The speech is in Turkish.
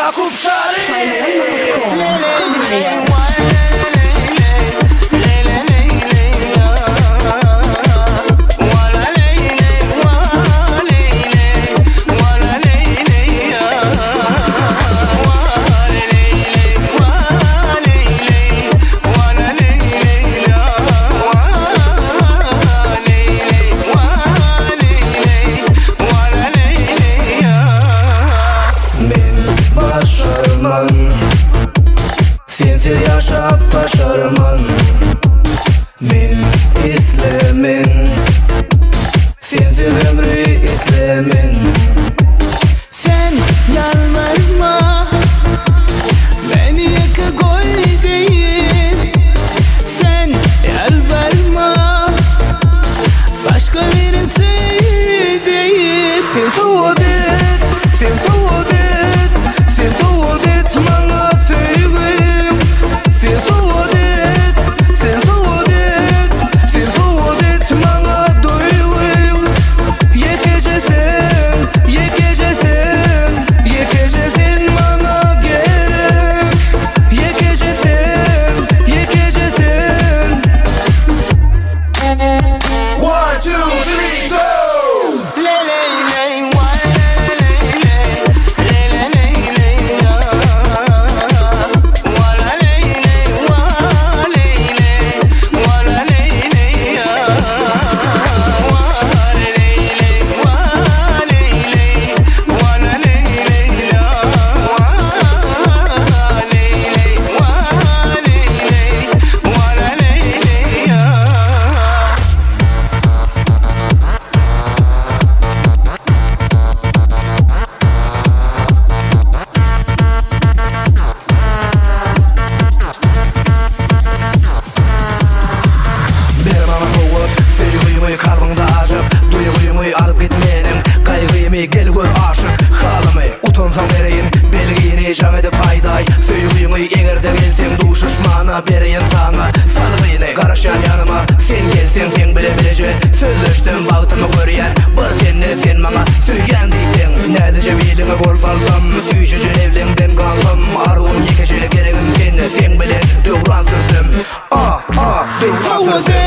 Yakup Şari. Sensiz yaşap başarman Men islemin Sensiz ömrü islemin Sen yalvarma Beni yaka koy değil Sen yalvarma Başka birin değil Sen soğud et, sen soğud et Sen soğud et bana sevgim Sen soğud et, sen soğud et Sen soğud et bana duygum Yekeceksin, yekeceksin Yekeceksin bana gerek Yekeceksin, yekeceksin 1, 2, 3, go! Kalbыңda ашып, дuyğuyumu alıp git menin Kaygıyımı gel gör aşık halımı Utansam vereyim, belgini can edip payday Söygüyümü egerde gelsen duşuşmana bereyin sana Salgıyını karışan yanıma sen gelsen sen bile Sözleştim bağıtımı görüyen bir senle sen bana söygen deysen Nedece bilimi bol salsam Süyücücü evlenden kalsam Arğım yekece gereğim sen bilen Döğran sürsüm Sen